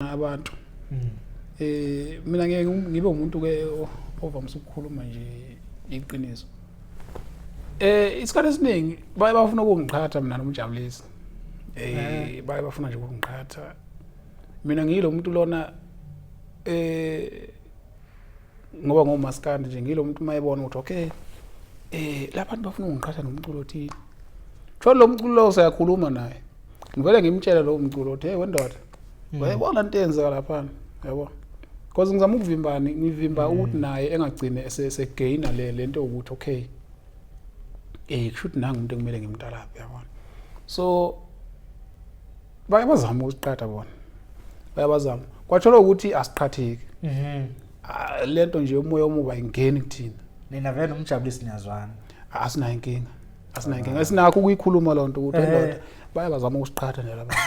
abantu mina ngeke ngibe umuntu ke ovamise ukukhuluma nje iqiniso. Isikhathi esiningi baye bafuna ukungiqhatha mina nomjabulisi. Baye bafuna nje ukungiqhatha. Mina ngiyilo umuntu lona ngoba ngomaskandi nje ngiyilo umuntu mayebona ukuthi okay labantu bafuna ukungiqhatha nomculo othile. Tho lo mculo lo usayakhuluma naye. Ngivele ngimtshela lo mculo uthi hey wendoda wayibona into eyenzeka lapha yabo because ngizama ukuvimbani ngivimba ukuthi naye engagcine esegaina lento ukuthi okay kushuthi nanga umuntu ekumele ngimtalaphe yabona so bayabazama ukusiqhatha bona bayabazama kwathola ukuthi asiqhatheki lento nje umoya omuba ingeni kuthina nina vele umjabulisi niyazwana asinayo inkinga esinakho ukuyikhuluma lonto ukuthi endoda bayabazama ukusiqhatha nje labantu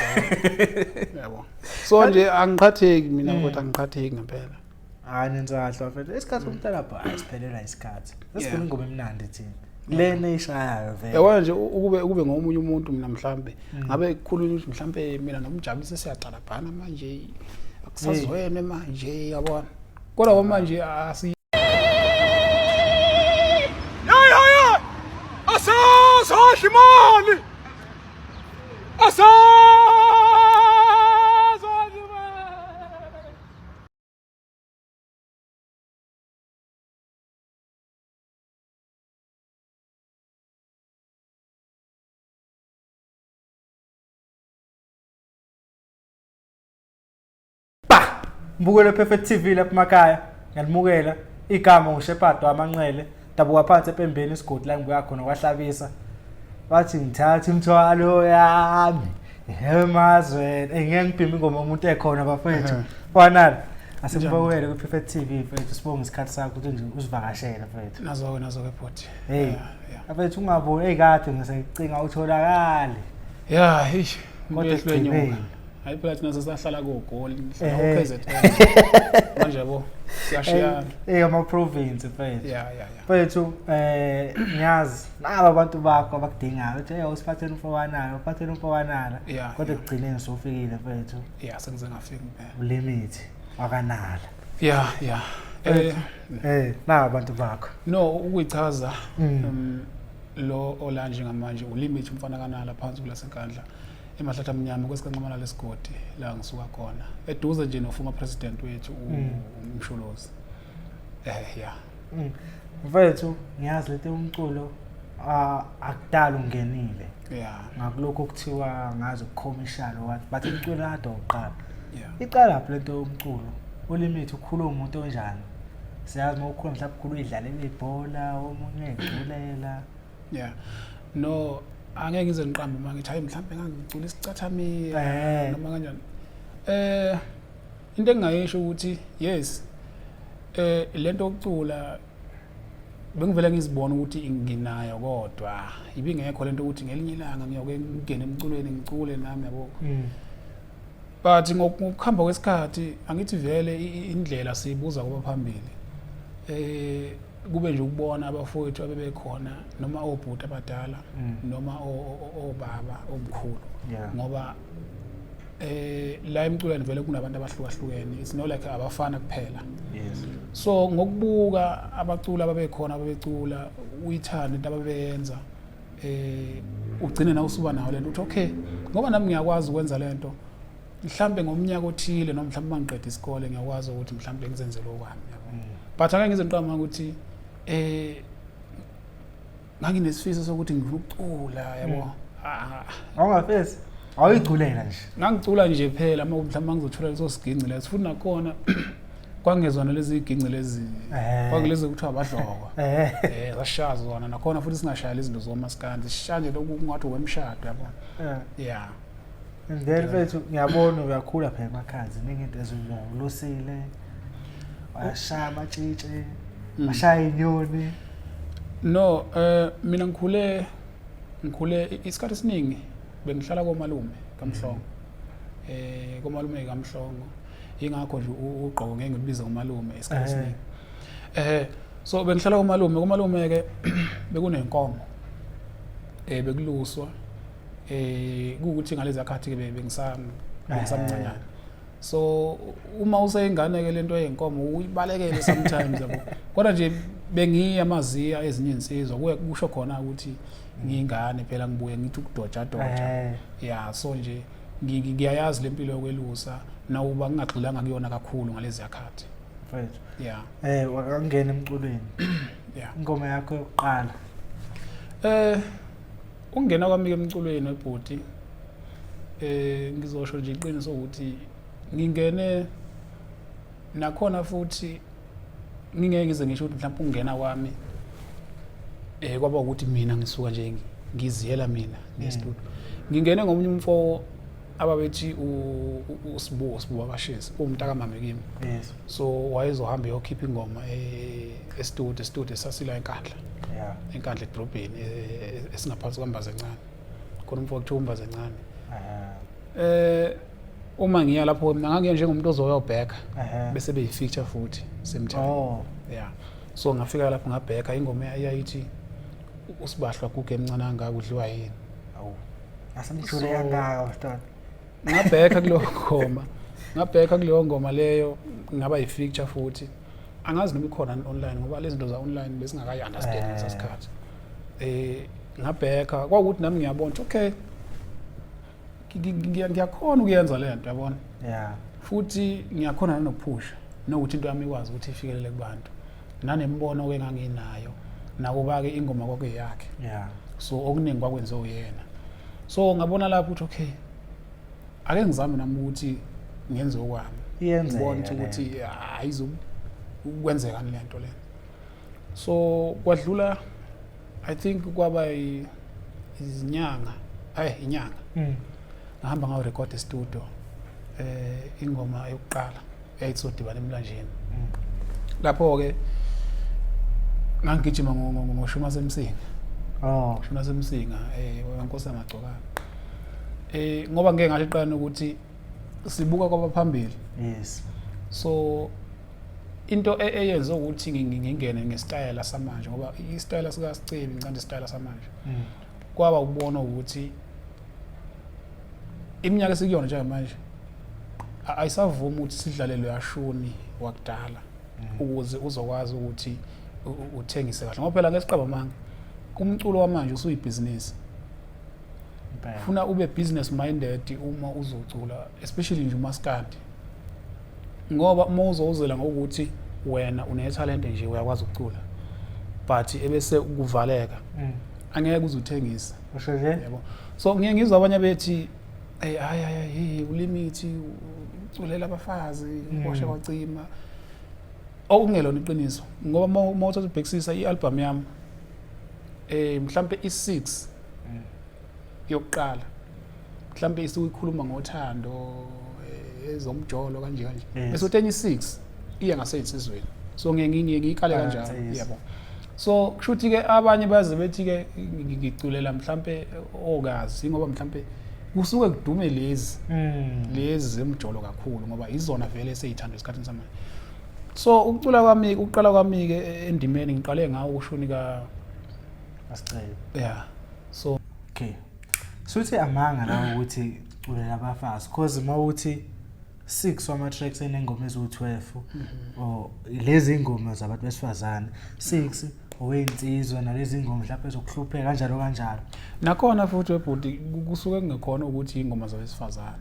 yabo so nje angiqhatheki mina ukuthi angiqhatheki ngempela hayi nenzahlwa mfethu isikhathi somntalapha asiphelela isikhathi sesifuna ingoma emnandi thina lena eshayayo vele yabona nje ukube ngomunye umuntu mina mhlambe ngabe kukhulunywa ukuthi mhlambe mina nomjabulisi siyaqalabhana manje akusazwene manje yabona kodwa manje asi Ashimali Mbukele Perfect TV lapha emakhaya ngiyalimukela igama uShepard waManxele dabuka phansi empembeni isigodi la ngibuya khona kwahlabisa bathi ngithatha imthwalo yami emazweni ngeke ngibhime ingoma umuntu ekhona bafethu fanele asimbawele ku Perfect TV mfethu sibonga isikhathi sakho ukuthi nje usivakashela mfethu nazo ke bhoti hey afethu ungaboni ekade ngisecinga utholakala hish kodwa ehlwenye hayi phela thina sesahlala koGoli ngihlala uKZN manje yabo siyashiyana ama province mfethu yeah mfethu ngiyazi naba abantu bakho abakudingayo uthi hey usiphathele umfowanalo uphathele umfowanalo kodwa kugcineni sofikile mfethu sengize ngafika impela ulimit wakanala naba abantu bakho no ukuyichaza lo olanje ngamanje ulimit umfana kanala phansi kulasenkandla emahlahla amnyama kwesikanqamana lesigodi la ngisuka khona eduze nje nofuma president wethu uMsholozi mfethu ngiyazi lethe umculo akudala ungenile ngakuloko kuthiwa ngazi ukukhomishana wathi bathi umculo kade uqala iqala lapho lento yomculo ulimit ukhuluma umuntu onjani siyazi mawukhuluma mhlawumbe ukhulu idlalela ibhola omunye eculela no angeke ngize ngiqambe mangithi hayi mhlawumbe ngangicula isicathamile noma kanjani into engayisho ukuthi yes lento yokucula bengivele ngizibona ukuthi nginayo kodwa ibingekho lento ukuthi ngelinye ilanga ngiyoke ngene emculweni ngicule nami yabo but ngokuhamba kwesikhathi angithi vele indlela siyibuza kuba phambili kube nje ukubona abafowethu abebekhona noma obhuti abadala noma obaba omkhulu ngoba la emculweni vele kunabantu abahlukahlukene it's not like abafana kuphela so ngokubuka abacula ababekhona ababecula uyithanda into ababeyenza ugcine na usuba nawo lento uthi okay ngoba nami ngiyakwazi ukwenza lento mhlambe ngomnyaka othile noma mhlambe mangiqeda isikole ngiyakwazi ukuthi mhlambe ngizenzele okwami but ake ngizenqama ukuthi nganginesifiso sokuthi ngifuna ukucula yabo awungafesi awuyiculela nje ngangicula nje phela mhlawumbe ngizothola leso siginci leso futhi nakhona kwangezona lezi iginci lezi kwangilezi kuthiwa abadloko zashaza zona nakhona futhi singashaya izinto zomaskandi sishanje lokhu ngathi wemshado yabona ngeke mfethu ngiyabona uyakhula phela emakhazi ningi into ezilusile washaya amatshitshi washaya inyoni no mina ngikhule isikhathi esiningi bengihlala komalume kaMhlongo komalume kaMhlongo ingakho nje uGqoko ngeke ngibize ngomalume isikhathi esiningi so bengihlala komalume ke bekunenkomo bekuluswa kuukuthi ngalezi akhathi ke bengisamncanyana so uma useyingane ke lento yenkomo uyibalekele sometimes yabo kodwa nje bengiyamaziya ezinye insizwa kuye kusho khona ukuthi ngiyingane phela ngibuye ngithi ukudoja yeah so nje ngiyayazi lempilo yokwelusa nawuba ngingagxilanga kuyona kakhulu ngalezi yakhathi mfethu yeah wakangena emculweni yeah ingoma yakho yokuqala ungena kwami emculweni webhodi ngizosho nje iqiniso ukuthi ngingene nakhona futhi ngingeke ngize ngisho ukuthi mhlawumbe ungena kwami kwaba ukuthi mina ngisuka nje ngiziyela mina ngestudio ngingene ngomunye umfo ababethi uSibuko kaShezi umntaka mama kimi yes so wayezohamba yokhipha ingoma estudio sasila enkandla yeah enkandla edrobheni esingaphansi kwambaza encane khona umfo kuthiwa umbaza encane uma ngiya lapho mina ngangiye njengomuntu ozoyobheka bese beyifeature futhi semthamo yeah so ngafika lapho ngabheka ingoma eyayithi usibahlwa kuke emncane anga kudliwa yini awu asamjule kangaka wastart ngabheka kuleyo ngoma leyo ngaba yifeature futhi angazi noma ikhona online ngoba lezi zinto za online besingakayi understand ngesikhathi ngabheka kwakuthi nami ngiyabona okay ngiyakhona ukuyenza lento yabona yeah futhi ngiyakhona nokuphusha nokuthi into yami ikwazi ukuthi ifikelele kubantu nanembono enganginayo nakuba ke ingoma kwakuyakhe yeah so okuningi kwakwenze uyena so ngabona lapho ukuthi okay ake ngizame nami ukuthi ngenze okwami ngibone ukuthi ayizokwenzeka lento le so kwadlula I think kwaba izinyanga inyanga ngahamba ngayo record studio ingoma yokuqala eyayizodibana emlanjeni lapho ke ngangigijima ngoshuma semsinga shuma semsinga wenkosi yamagcokana ngoba ngeke ngasho iqala ukuthi sibuka kwabaphambili yes so into eyenze ukuthi ngingene ngesitayela samanje ngoba isitayela sika Sicebi ngicanda isitayela samanje kwaba ukubona ukuthi iminyaka esikuyona njengamanje ayisavuma ukuthi sidlalelwe yashuni wakudala ukuze uzokwazi ukuthi uthengise kahle ngoba phela ngesiqaba manga umculo wamanje usuyibhizinisi ufuna ube business minded uma uzocula especially nje umaskandi ngoba uma uzowuzela ngokuthi wena une talent nje uyakwazi ukucula but ebese ukuvaleka angeke uzuthengisa usho nje yabo so ngiye ngizwa abanye bethi hayi ulimithi uculela abafazi uwashe kwacima okungelona iqiniso ngoba uma uthatha ubhekisisa ialbum yami mhlambe i6 yokuqala mhlambe isikhuluma ngothando ezomjolo kanje bese uthenye i6 iya ngaseyitsizweni so ngiyikale kanjalo yabo so kushuthi ke abanye baze bethi ke ngiculela mhlambe okazi ngoba mhlambe kusuke kudume lezi zemjolo kakhulu ngoba izona vele eseyithanda esikhathini samanje so ukucula kwami uqala kwami ke endimeni ngiqale ngawo ushuni ka Sicebi yeah so okay suthi amanga la ukuthi culela abafazi cause mawuthi 6 wama tracks enengoma ezu12 o lezi ingoma zabantu besifazane 6 oweyinsizwa nalezi ingoma mhlawumbe ezokuhlupheka kanjalo nakhona futhi webhodi kusuke kungekhona ukuthi ingoma zabesifazane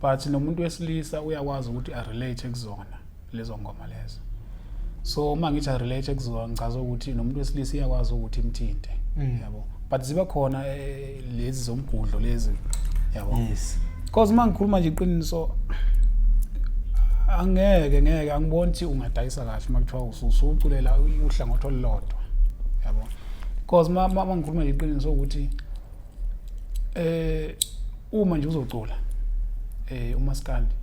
but nomuntu wesilisa uyakwazi ukuthi a relate kuzona lezo ngoma lezo so uma ngithi a relate kuzona ngichaza ukuthi nomuntu wesilisa uyakwazi ukuthi imthinte yabo but ziba khona lezi zomgudlo lezi yabo yes because mangikhuluma nje iqiniso angeke angiboni ukuthi ungadayisa kahle makuthiwa usuculela uhlangothi olulodwa yabo because mangikhuluma nje iqiniso ukuthi uma nje uzocula umaskandi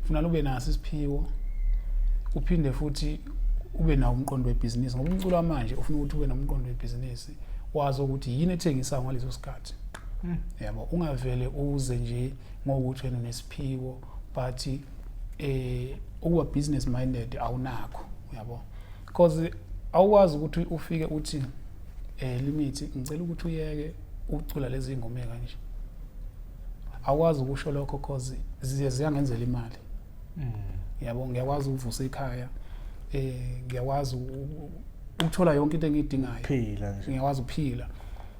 ufuna ube naso isiphiwo uphinde futhi ube nawo umqondo webhizinisi ngoba umculo manje ufuna ukuthi ube nomqondo webhizinisi wazi ukuthi yini ethengisayo ngaleso sikhathi yabo ungavele uze nje ngokuthi wena unesiphiwo but ukuba business minded awunakho yabo because awukwazi ukuthi ufike uthi limit ngicela ukuthi uyeke ucula lezi ingoma kanje awukwazi ukusho lokho because ziyangenzela imali yabo ngiyakwazi ukuvusa ekhaya ngiyakwazi ukuthola yonke into engiyidingayo phila nje ngiyakwazi ukuphila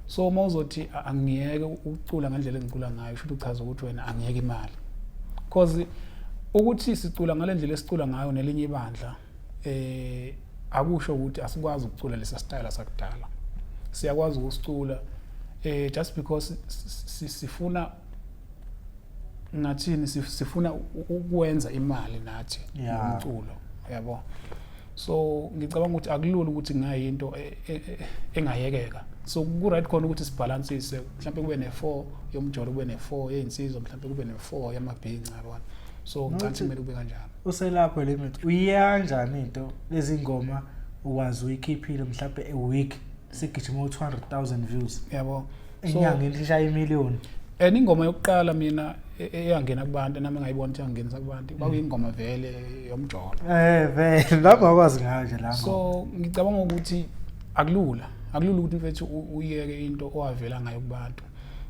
so mawuzothi angiyeke ukucula ngendlela engicula ngayo shothi uchaza ukuthi wena angiyeke imali because ukuthi sicula ngalendlela esicula ngayo nelinye ibandla akusho ukuthi asikwazi ukucula lesa style sakudala siyakwazi ukusicula just because sifuna ngathini sifuna ukwenza imali nathi ngomculo yabo so ngicabanga ukuthi akulula ukuthi ngayinto engayekeka so ku right khona ukuthi sibalansise mhlawumbe kube ne4 yomjolo kube ne4 yezinsizwa mhlawumbe kube ne4 yamabhinqa yabona so ngicabanga kumele kube kanjalo uselapho limit uyanjani into lezi ngoma ukwazi uyikhiphile mhlawumbe a week sigijima u200,000 views yabo enyangeni ishaya imiliyoni ingoma yokuqala mina eyangena kubantu nami ngayibona ukuthi yangenisa kubantu kwakuyingoma vele yomjolo vele lapho akwazi ngayo nje la so ngicabanga ukuthi akulula ukuthi mfethu uyeke into owavela ngayo kubantu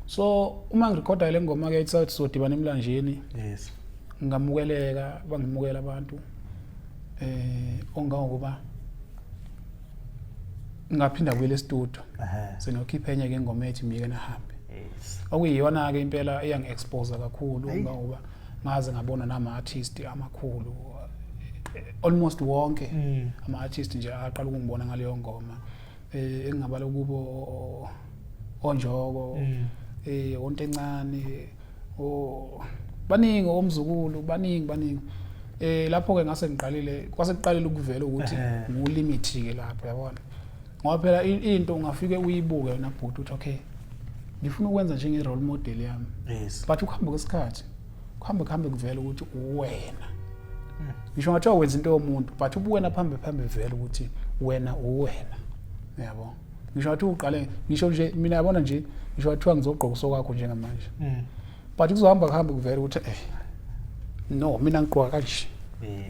so uma ngirecorda le ngoma ke ethi sodibana emlanjeni yes ngamukeleka bangimukela abantu ongangokuba ngaphinda kuyele studio sengiyokhipha enye ke ingoma ethi mike nahambe yes okuyiyona ke impela eyangi-expose kakhulu ngoba ngaze ngabona nama-artist amakhulu almost wonke ama-artist nje aqala ukungibona ngaleyo ngoma engingabala kubo onjoko onto encane baningi omzukulu baningi lapho ke ngase ngiqalile kwasekuqalile ukuvela ukuthi ngulimit ke lapho yabona ngoba phela into ungafike uyibuke wena bhuti uthi okay ngifuna ukwenza njenge role model yami yes but ukuhamba kwesikhathi kuhambe kuvela ukuthi uwena ngisho ngathi wenza into yomuntu but ubuwena phambe vele ukuthi wena uwena yabo ngisho ngathi uqale ngisho nje mina yabona nje ngisho wathiwa ngizogqoka sokakho njengamanje but kuzohamba kuvela ukuthi no mina ngiqoka kanje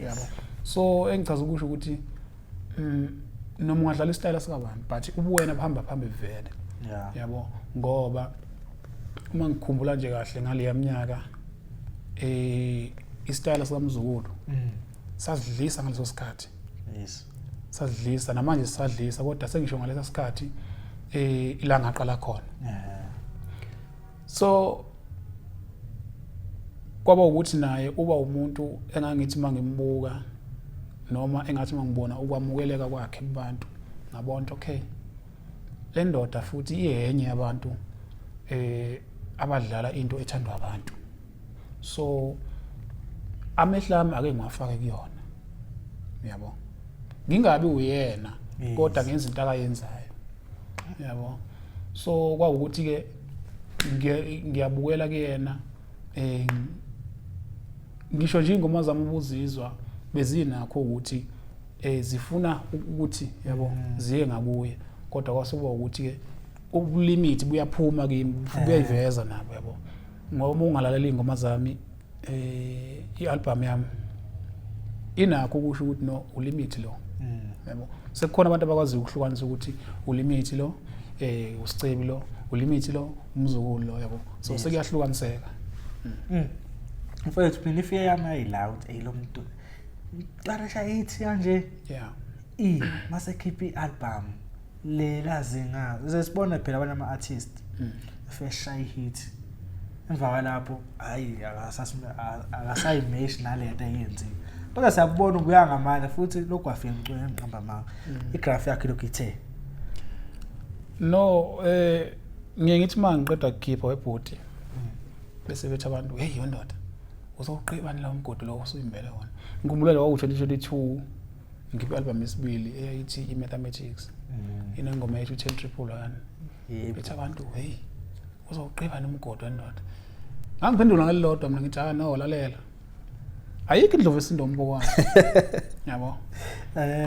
yabo so engichaza ukusho ukuthi noma ungadlala istyle sikabani but ubuwena phambe vele yabo ngoba uma ngikhumbula nje kahle ngale minyaka istyle sikamzukulu sasidlisa ngaleso sikhathi yes sasidlisa namanje sisadlisa kodwa sengisho ngalesa sikhathi ilanga aqala khona so kwaba ukuthi naye uba umuntu engangithi mangimbuka noma engathi mangibona ukwamukeleka kwakhe kubantu ngabona okay le ndoda futhi iyenye yabantu abadlala into ethandwa abantu so amehlami ake ngwafaka kuyona yabo ngingabi uyena kodwa ngenza into akayenzayo yabo so kwawukuthi ke ngiyabukela kuyena ngisho nje ingoma zami ubuzizwa bezinakho ukuthi zifuna ukuthi yabo ziye ngakuye kodwa kwasuba ukuthi ke ubulimit buyaphuma kimi buyayiveza nabo yabo ngoba ungalalela ingoma zami i-album yami inakho ukusho ukuthi no ulimit lo yabo sekukhona abantu abakwazi ukuhlukanisa ukuthi ulimit lo usicebi lo ulimit lo umzukulu lo yabo so sekuyahlukaniseka mfethu mina ifike yami ayiloud lo muntu tarasha ithi kanje mase keep i-album lela zinga sesibona phela abanye ama-artist feshay hit emva kwalapho hayi akasayimesh nalento eyenziwe kodwa siyabona ukuya ngamandla futhi lokhu afike ngicwe ngiqamba manga igraph yakhe lokhu ithe no ngiye ngithi manje ngiqeda ukukhipha webhodi bese bethi abantu hey yondoda uzoqibani la umgodi lo usuyimbele wona ngikhumbula lo wa-2022 ngikhipha i-album yesibili eyayithi i-mathematics inengoma yethu 10,111 bethi abantu hey uzoqibani umgodi wendoda ngangiphendula ngalilodwa mina ngithi no lalela ayikho indlovu esindombo wami yabo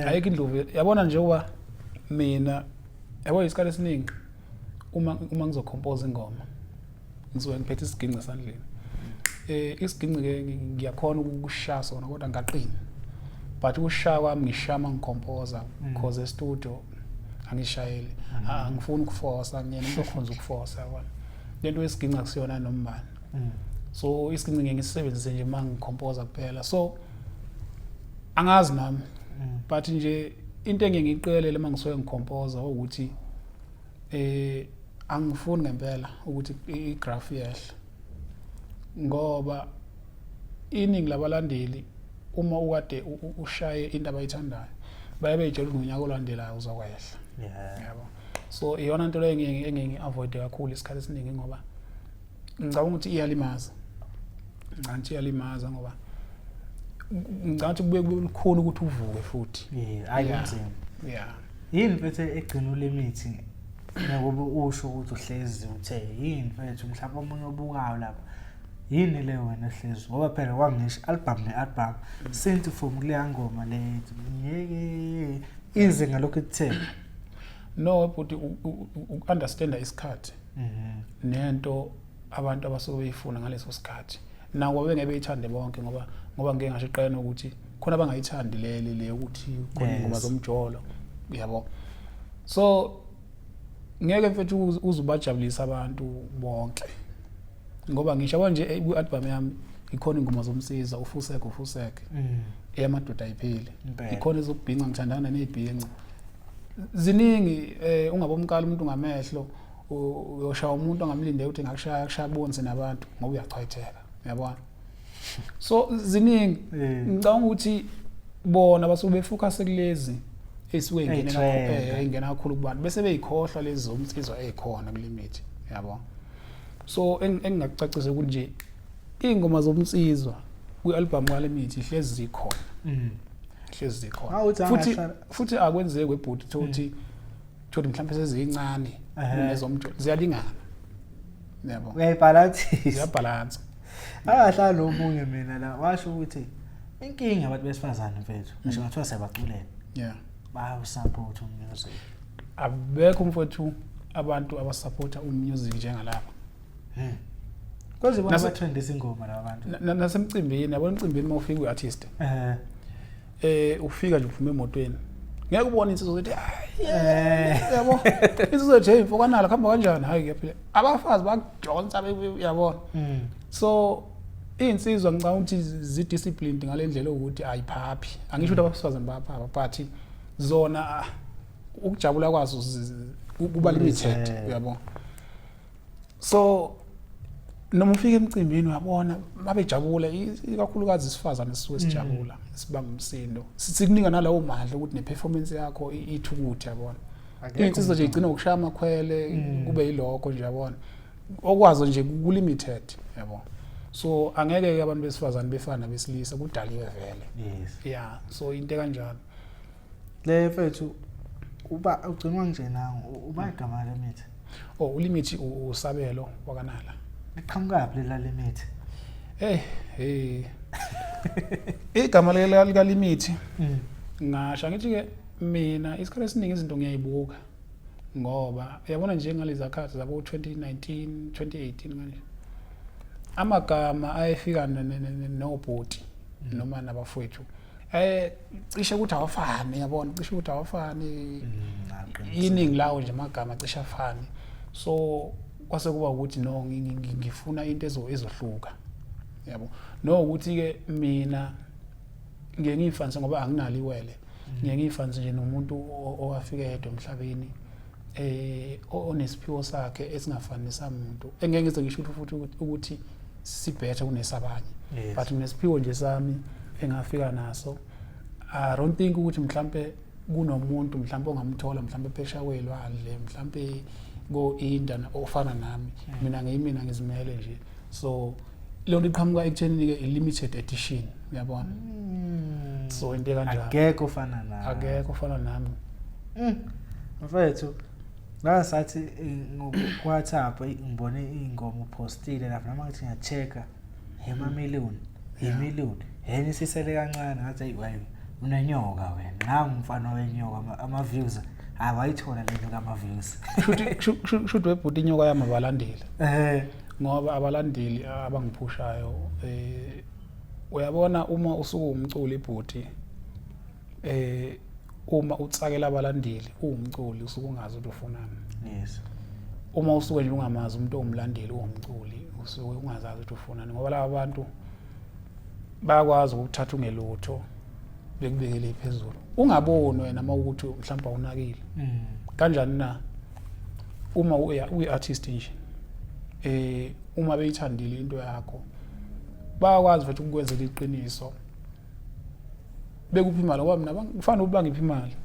ayikho indlovu yabona nje uba mina yabo isikhathi esiningi uma ngizocompose ingoma ngizobe ngiphethe isiginci esandleni isiginci ke ngiyakhona ukushaya sona kodwa ngaqina but ukushaya kwami ngishama ngicomposer because e-studio angishayeli angifuni ukuforce ngiyena into okhonza ukuforce yabona lento esiginci akusiyona nombani so isiginci ngeke ngisebenzise nje mangicomposer kuphela so angazi nami but nje into engiyiqelele mangisuke ngicomposer ukuthi angifuni ngempela ukuthi igraph yehle ngoba iningi labalandeli uma ukade ushaye into abayithandayo baye bejela ngonyaka olandelayo uzokwehla yabo so iyona into leyo engingi-avoid kakhulu isikhathi esiningi ngoba ngicabanga ukuthi iyalimaza ngoba ngicabanga ukuthi kube kukhona ukuthi uvuke futhi ayinzima yini mfethu egcina ulimithi ngoba usho ukuthi uhlezi uthe yini mfethu mhlawumbe omunye obukayo lapha yini le wena hlezi ngoba phela kwangisho album ne-album since from kuleya ngoma le ngeke izinga lokhu ekutheni no but ukunderstanda isikhathi nento abantu abasuke beyifuna ngaleso sikhathi nawo bengeke beyithande bonke ngoba ngeke ngasho iqena ukuthi khona abangayithandi le ukuthi khona ingoma zomjolo yabo so ngeke mfethu uzubajabulisa abantu bonke ngoba ngisho nje ku-album yami ikhona ingoma zomsiza ufuseke eyamadoda ayipheli ikhona ezokubhinca ngithandana nezibhinca ziningi ungabomkala umuntu ngamehlo uyoshaya umuntu ongamlinde ukuthi ngakushaya bonse nabantu ngoba uyachwayitheka uyabona so ziningi ngicabanga ukuthi bona basuke befocus kulezi esuke ingena kakhulu kubantu bese beyikhohlwa lezi zomsizwa ezikhona kulimithi yabo so engingacacisa ukuthi nje ingoma zomsizwa kwi-album kalimithi ihlezi zikhona ihlezi zikhona futhi akwenzeki webhodi ukuthi mhlawumbe sezincane nezomjolo ziyalingana yabo uyayibalansisa ziyabalansa akahlala nomunye mina la washo ukuthi inkinga abantu besifazane mfethu ngisho ngathiwa sebaculele bayawusupport umusic abekho mfethu abantu abasupporta umusic njengalapha kwaze bona batrendisa ingoma la abantu nasemcimbini yabona emcimbini mawufika uartist ufika nje uphume emotweni ngeke ubone insizwa ukuthi yabo insizwa nje mfokanala khamba kanjani hayi kuyaphila abafazi bakujonsa yabona so insizwa ngicabanga ukuthi zidisciplined ngalendlela ukuthi ayiphaphi angisho ukuthi abasifazane bayaphapha but zona ukujabula kwazo kuba limited uyabona so noma ufika emcimbini uyabona babejabula ikakhulukazi isifazane sisuke sijabula sibanga umsindo sikunika nalawo mandla ukuthi neperformance yakho ithukuthi yabona insizwa nje igcina ukushaya amakhwele kube yilokho nje yabona okwazo nje kulimited yabona so angeke abantu besifazane befana besilisa kudaliwe vele so into kanjalo le mfethu uba ugcinwa nje nawo uba igama lemithi ulimithi usabelo wakanala iqhamuka phi la limithi igama lika limithi ngasho ngithi ke mina isikhathi esiningi izinto ngiyayibuka ngoba uyabona nje ngalezi akhathi zabo 2019 2018 manje amagama ayefika nobhoti noma nabafowethu cishe ukuthi awafani yabona cishe ukuthi awafani iningi lawo nje amagama cishe afani so kwase kuba ukuthi no ngifuna into ezohluka yabo no ukuthi ke mina ngeke ngifanise ngoba anginalo iwele ngeke ngifanise nje nomuntu owafika yedwa emhlabeni onesiphiwo sakhe esingafanisa umuntu engeke ngize ngisho futhi ukuthi sibhethe kunesabanye but nesiphiwo nje sami engafika naso I don't think ukuthi mhlambe kunomuntu mhlambe ongamthola mhlambe phesha kwelwandle mhlambe go-India ofana nami mina ngizimele nje so lonto iqhamuka ekutheni ke limited edition uyabona so into kanjalo akekho ofana nami mfethu la sathi ku-WhatsApp ngibone ingoma upostile lapha noma ngithi ngiyachecka imiliyoni yini sisele kancane ngathi ayiwayo unenyoka wena nangu umfana wenyoka ama-views awayithola lento kama-views should webhuti inyoka yami abalandeli ngoba abalandeli abangiphushayo uyabona uma usuku umculi ibhuti uma utsakela abalandeli uwumculi usuke ungazi ukuthi ufunani uma usuke nje ungamazi umuntu ongumlandeli ongumculi usuke ungazazi ukuthi ufunani ngoba laba bantu bayakwazi ukuthatha ungelutho bekubekele phezulu ungaboni wena mawukuthi mhlawumbe awunakile kanjani na uma uyi-artist nje uma beyithandile into yakho bayakwazi futhi ukukwenzela iqiniso bekuphi imali ngoba mina kufanele ubangiphi imali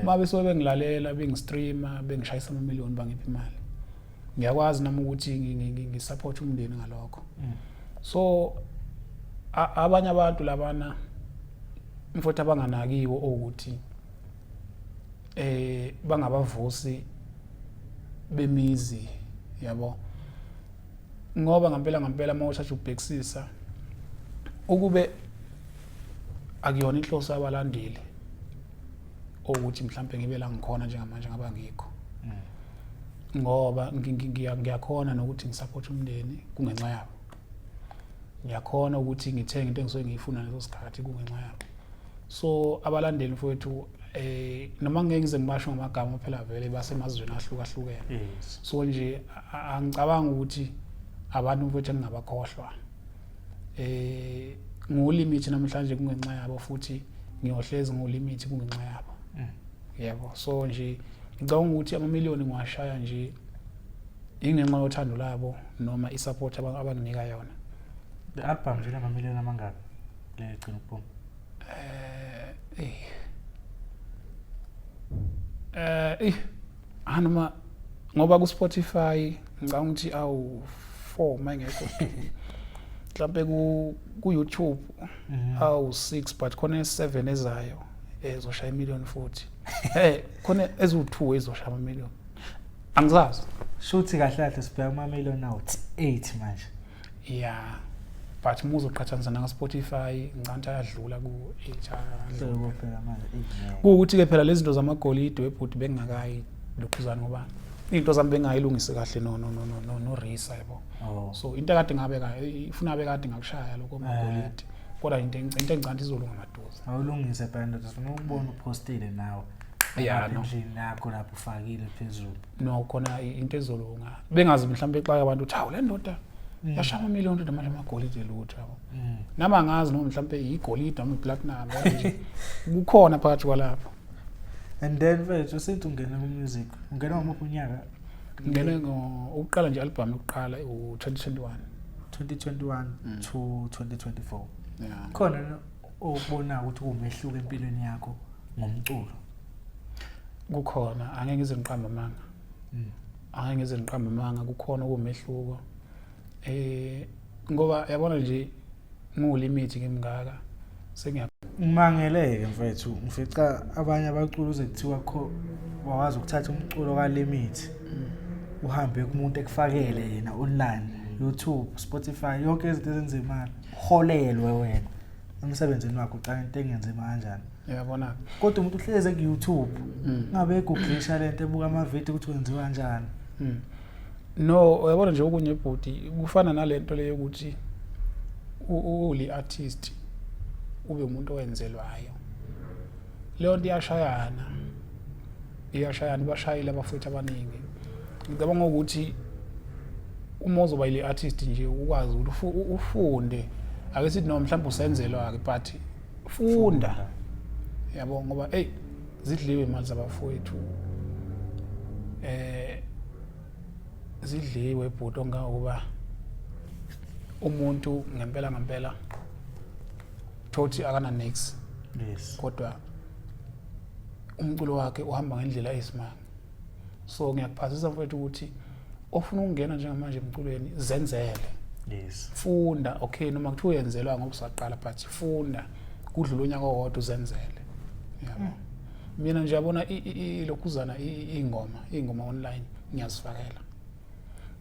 uma besobe bengilalela bengistreama bengishayisa ama-million bangiphi imali ngiyakwazi nami ukuthi ngisupport umndeni ngalokho so abanye abantu labana mfowethu abanganakiwo ukuthi bangabavusi bemizi yabo ngoba ngempela mawuthatha ubhekisisa ukube akuyona inhloso yabalandeli ukuthi mhlawumbe ngibe la ngikhona njengamanje ngaba ngikho ngoba ngiyakhona nokuthi ngisupport umndeni kungenxa yabo ngiyakhona ukuthi ngithenge into engisuke ngiyifuna leso sikhathi kungenxa yabo so abalandeli mfowethu noma ngeke ngize ngibasho ngamagama phela vele basemazweni ahlukahlukene so nje angicabanga ukuthi abantu mfowethu engingabakhohlwa ngulimit namhlanje kungenxa yabo futhi ngiyohlezi ngulimit kungenxa yabo yebo so nje ngicabanga ukuthi ama-million ngiwashaya nje ingenxa yothando labo noma isupport abanginika yona the album nje ama-million amangaki le gcina ukuphuma anoma ngoba ku Spotify ngicabanga ukuthi awu4 mangekho mhlawumbe ku YouTube awu6 but khona 7 ezayo ezoshaya i-million futhi khona ezu2 ezoshaya ama-million angizazi shuthi kahle kahle sibheka ama-million now 8 manje yeah but muzo uqhathanisa na Spotify ngicanta yadlula ku8 phela manje ukuthi ke phela lezi zinto zamagolide webhuti bengakayi lokhuzana ngoba into zami bengayilungise kahle no Risa yabo so into ekade ngabeka ifuna bekade ngakushaya lokho amagolide kodwa into engicanta izolunga maduze awulungise phela sifuna ukubona upostile nawe no nakho lapho ufakile phezulu no khona into ezolunga bengazi mhlawumbe exaka abantu uthi hawu le ndoda yashaya ama-million ndoda manje amagolide lutho yabo nama ngazi noma mhlawumbe igolide noma iplatinum nje kukhona phakathi kwalapho and then mfethu sithi ungena ku-music ungena ngomuphi unyaka ngene ukuqala nje album yokuqala u2021 to 2024 yeah khona ubona ukuthi kumehluko empilweni yakho ngomculo kukhona angeke ngize ngiqambe amanga kukhona okumehluko ngoba yabona nje ngulimit ngimngaka ngimangeleke mfethu ngifica abanye abaculi uze kuthiwa kho wawazi ukuthatha umculo kaLimit uhambe kumuntu ekufakele yena online YouTube Spotify yonke izinto ezenza imali holelwe wena emsebenzini wakho ucala into engenze kanjani yabona kodwa umuntu uhleze ku YouTube ngabe eguglisha lento ebuka ama video ukuthi wenziwa kanjani no yabona nje okunye ibhodi kufana nalento leyo ukuthi uli artist ube umuntu owenzelwayo leyo nto iyashayana bashayile abafowethu abaningi ngicabanga ukuthi uma uzoba ile artist nje ukwazi ukuthi ufunde ake sithi noma mhlawumbe usenzelwa ke but funda yabo ngoba zidliwe imali zabafowethu zidliwe ibhuto ngoba umuntu ngempela thothi akana next kodwa umculo wakhe uhamba ngendlela eyisimanga so ngiyakuphasisa mfowethu ukuthi ofuna ukungena njengamanje emculweni zenzele funda okay noma kuthiwa uyenzelwa ngoba usaqala but funda kudlula unyaka owodwa uzenzele yabo mina nje yabona ilokhuzana ingoma online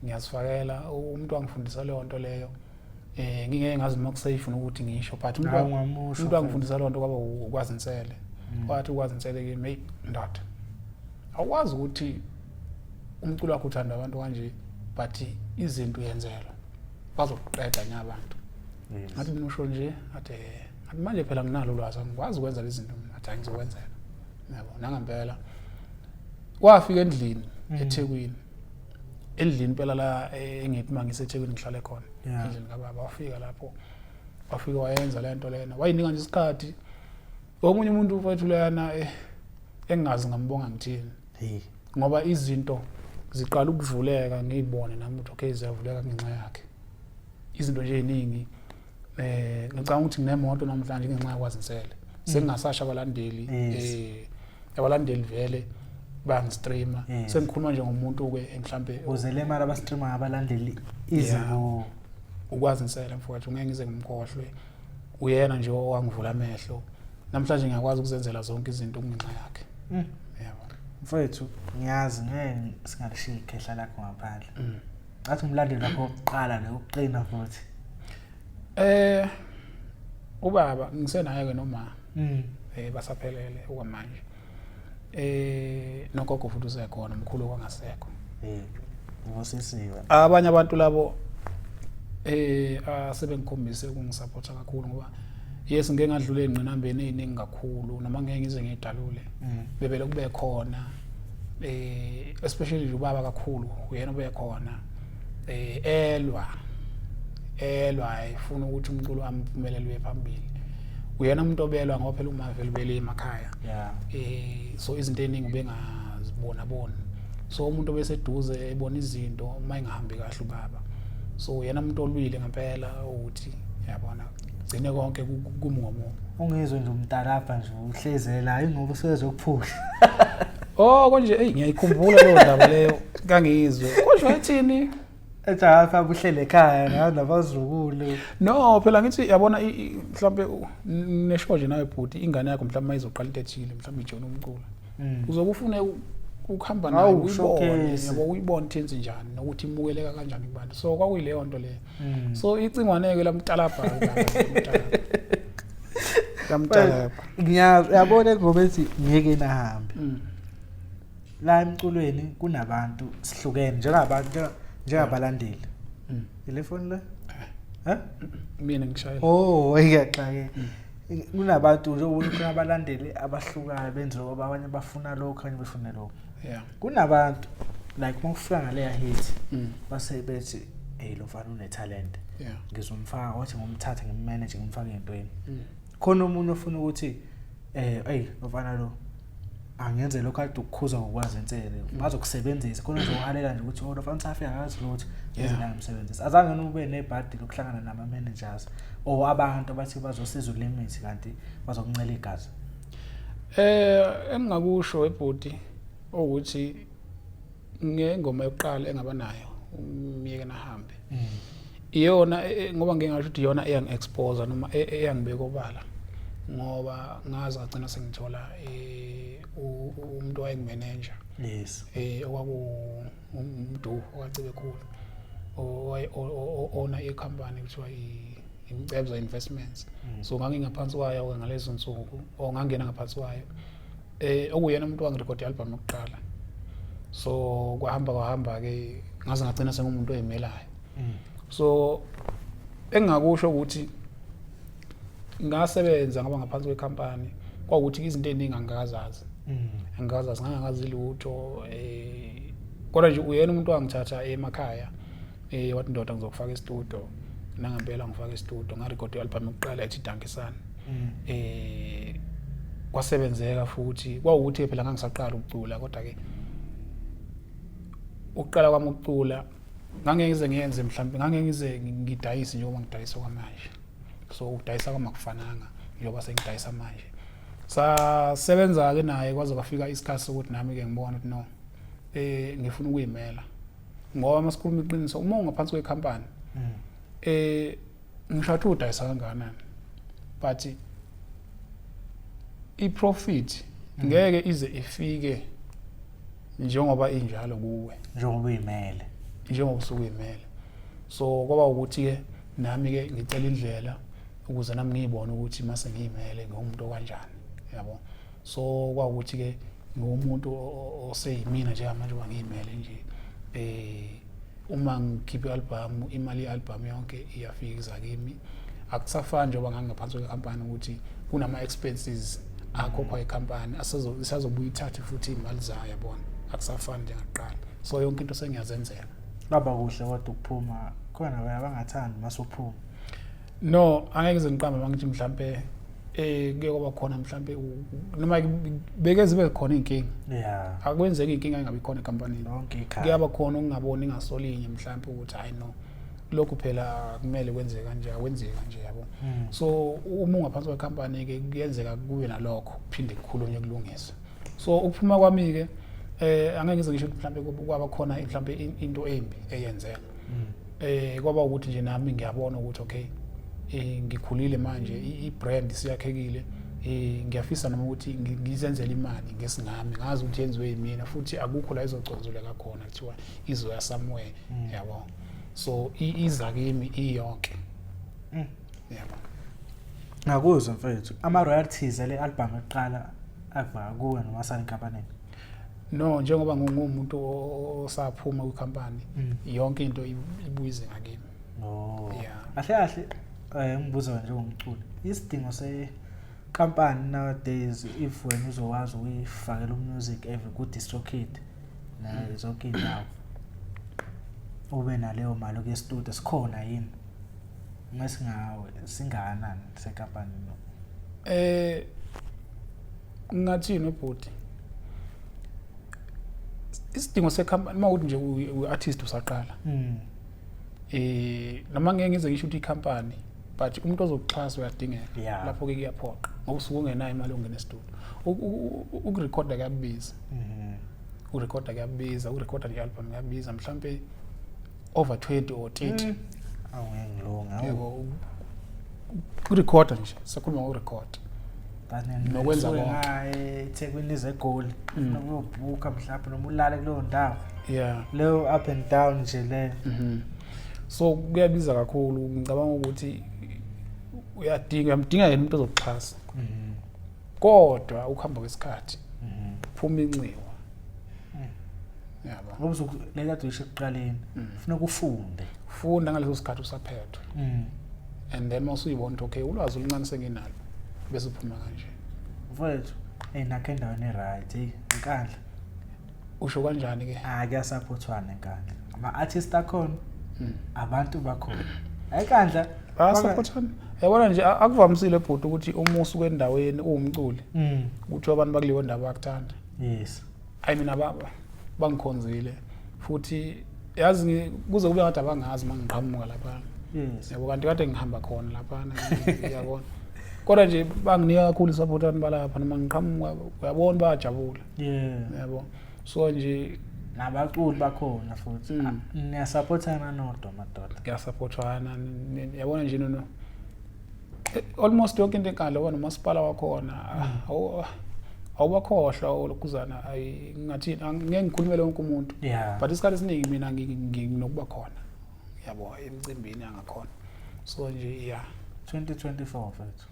ngiyazifakela umuntu wangifundisa leyo nto leyo ngingeke ngazi noma kusafe ukuthi ngisho but umuntu wangifundisa leyo nto kwaba ukwazi insele wathi ukwazi insele kimi hey ndoda awukwazi ukuthi umculo wakho uthanda abantu kanje but izinto uyenzelwa bazoqeda nya abantu ngathi mina usho nje athi manje phela nginalo ulwazi ngikwazi ukwenza lezi zinto athi ngizokwenzela yabo nangempela wafika endlini eThekwini endlini phela la engithi mangiseThekwini ngihlale khona endlini kababa wafika lapho wafika wayenza le nto lena wayinika nje isikhathi omunye umuntu ufethu leyana engazi ngambonga ngithini ngoba izinto ziqala ukuvuleka ngiyibone nami ukuthi okay ziyavuleka ngenxa yakhe izinto nje eziningi ngicabanga ukuthi nginemoto namhlanje ngenxa yakwazinsele sengingasasha abalandeli abalandeli vele bangistreama sengikhuluma nje ngomuntu ke mhlambe uzele imali abastreama abalandeli izinto ukwazinsele mfowethu ngeke ngize ngimkhohlwe uyena nje owangivula amehlo namhlanje ngiyakwazi ukuzenzela zonke izinto kungenxa yakhe yebo mfowethu ngiyazi ngeke singalishiya ikhehla lakho ngaphandle athi umlandeli wakho oqala la uqina futhi ubaba ngisenaye ke noma basaphelele okwamanje nogogo futhi usekhona umkhulu kwangasekho ngosisiwe abanye abantu labo asebengikhombise ukungisupporta kakhulu ngoba yes ngeke ngadlula engqinambeni eziningi kakhulu noma ngeke ngize ngidalule bebele kube khona especially ubaba kakhulu uyena obekhona elwa efuna ukuthi umculo wami uphumelele phambili uyena umuntu obelwa ngoba phela uma vele bele emakhaya so izinto eziningi ubengazibona so umuntu obeseduze ebona izinto uma engahambi kahle ubaba so uyena umuntu olwile ngempela ukuthi yabona gcine konke kumngomo ungizwe nje umntarapha nje uhlezela ingoba usezokuphusha konje ngiyayikhumbula leyo ndaba leyo kangizwe kodwa ethini ejaha uhlele ekhaya nabazukulu no phela ngithi yabona mhlambe nesho nje nawe bhuti ingane yakho mhlawumbe mayizoqala into ethile mhlawumbe ijona umculo uzokufuna ukuhamba nayo uyibone yabo uyibone thenzi njani nokuthi imukeleka kanjani kubantu so kwakuyileyo nto leyo so icingwaneke lamtalapha lamtalapha ngiyazi yabona ngoba ethi ngeke nahambe la emculweni kunabantu sihlukene njengabalandeli ile phone la mina ngishayela iyaxake kunabantu nje abalandeli abahlukayo benze ngoba abanye bafuna lokho abanye bafuna lokho kunabantu like mawufika ngaleya hit base bethi lo mfana une talent ngizomfaka wathi ngomthatha ngimmanage ngimfake entweni khona umuntu ofuna ukuthi lo mfana lo angenze lokho kade ukukhuza ngokwazi insele bazokusebenzisa khona uzohalela nje ukuthi lo mfana afika akazi lutho yenze la umsebenzi azange ube nebhadi lokuhlangana nama managers abantu abathi bazosiza ulimit kanti bazokuncela igazi engingakusho ebhodi ukuthi ngengoma yokuqala engaba nayo umyeke nahambe iyona ngoba ngeke ngasho ukuthi iyona eyangi-expose noma eyangibeka obala ngoba ngazi agcina sengithola umuntu wayengimanager okwaku umdu owacibe khulu ona ikhampani kuthiwa Imcebza Investments so ngangingaphansi kwayo ngalezo nsuku ngangena ngaphansi kwayo okuyena umuntu wangirecord album yokuqala so kwahamba ke ngaze ngagcina sengumuntu oyimelayo so engingakusho ukuthi ngasebenza ngaba ngaphansi kwekhampani kwaukuthi izinto eziningi angikazazi ngangakazi lutho kodwa nje uyena umuntu wangithatha emakhaya wathi ndoda ngizokufaka e-studio nangempela ngifaka e-studio ngarecord i-album yokuqala ethi Dankisana kwasebenzeka futhi kwaukuthi phela ngangisaqala ukucula kodwa ke ukuqala kwami ukucula ngangeke ngiyenze mhlawumbe ngangeke ngidayise njengoba ngidayisa kwamanje so ukudayisa kwamakufananga njengoba sengidayisa manje sasebenza ke naye kwaze kwafika isikhathi sokuthi nami ke ngibona ukuthi no ngifuna ukuyimela ngoba masikhuluma iqiniso uma ungaphansi kwekhampani ngisho udayisa kangakanani but i-profit ngeke ize ifike njengoba injalo kuwe njengoba uyimele njengoba usukuyimele so kwaba ukuthi ke nami ke ngicela indlela ukuze nami ngiyibone ukuthi mase ngiyimele ngumuntu kanjani yabo so kwaukuthi ke ngumuntu oseyimina njengamanje wangiyimele nje uma ngikhipha i-album imali ye-album yonke iyafika kimi akusafani njengoba ngangaphansi kwekhampani ukuthi kunama expenses akhokhwa ikhampani asazobuya ithathe futhi imali zayo yabona akusafani njengaqala so yonke into sengiyazenzela baba kuhle kodwa ukuphuma khona abangathandi masuphuma no angeke ngiqambe mangithi mhlambe kuye kwaba khona mhlambe noma beke zibe khona inkinga yeah akwenzeki inkinga engabe khona ekampanini lonke ikhaya kuyaba khona ukungaboni ngasolinye mhlambe ukuthi hayi no lokhu phela kumele kwenzeke kanje akwenzeki kanje yabo so uma ungaphansi kwecompany ke kuyenzeka kube nalokho kuphinde kukhulunywe kulungisa so ukuphuma kwami ke angeke ngize ngisho mhlambe kwaba khona mhlambe into embi eyenzeka kwaba ukuthi nje nami ngiyabona ukuthi okay ngikhulile manje ibrand siyakhekile ngiyafisa noma ukuthi ngizenzele imali ngesingami ngazi ukuthi yenziwe yimina futhi akukho la izoconzoleka khona kuthiwa izoya somewhere yabo so iza kimi iyonke yabo ngakuzwa mfethu ama royalties le album eqala ava kuwe noma sani company no njengoba ngumuntu osaphuma kwicompany yonke into ibuyize ngakimi oh yeah kahle ngibuza nje ngomculo isidingo se company nowadays if wena uzowazi uyifakela music every good distrokid na zonke indawo ube naleyo mali ke studio sikhona yini ngesingawe singakanani se company no ngathi nobhuti isidingo secompany mawuthi nje uartist usaqala noma ngeke ngize ngisho ukuthi icompany but umuntu ozokuxhasa uyadingeka lapho ke kuyaphoqa ngoba usuke ungenayo imali ongena estudio ukurecorda kuyabiza ukurecorda kuyabiza ukurecorda i-album kuyabiza mhlambe over 20 or 30 awengilunga yebo ukurecorda nje sakhuluma ngokurecorda nokwenza konke eThekwini zegoli nokuyobhuka mhlawumbe noma ulale kuleyo ndawo yeah leyo up and down nje le so kuyabiza kakhulu ngicabanga ukuthi uyadinga yena umuntu ozokuxhasa kodwa ukuhamba kwesikhathi phuma inxiwa yaba ngoba uzolela dushe ekuqaleni kufanele ufunde ufunda ngaleso sikhathi usaphethwe and then masuyibona ukuthi okay ulwazi oluncane senginalo bese uphuma kanje mfowethu nakho endaweni eright enkandla usho kanjani ke kuyasupportwana enkandla ama artists akhona abantu bakhona enkandla bayasupportana yabona nje akuvamisile bhuti ukuthi umusu kwendaweni uwumculi ukuthi abantu bakuleyo ndawo bakuthanda yes I mean bangikhonzile futhi yazi kuze kube ngathi abangazi mangiqhamuka lapha yes yabo kanti kade ngihamba khona lapha uyabona kodwa nje banginika kakhulu support abantu balapha noma ngiqhamuka uyabona bayajabula yabo so nje nabaculi bakhona futhi niyasupportana nodwa madoda kuyasupportana yabona nje no almost yonke into enkandla wona umasipala wakhona awubakhohlwa lokuzana ngathi ngeke ngikhulumele wonke umuntu but isikhathi esiningi mina nginokuba khona yabo emcimbini yangakhona so nje yeah 2024 mfethu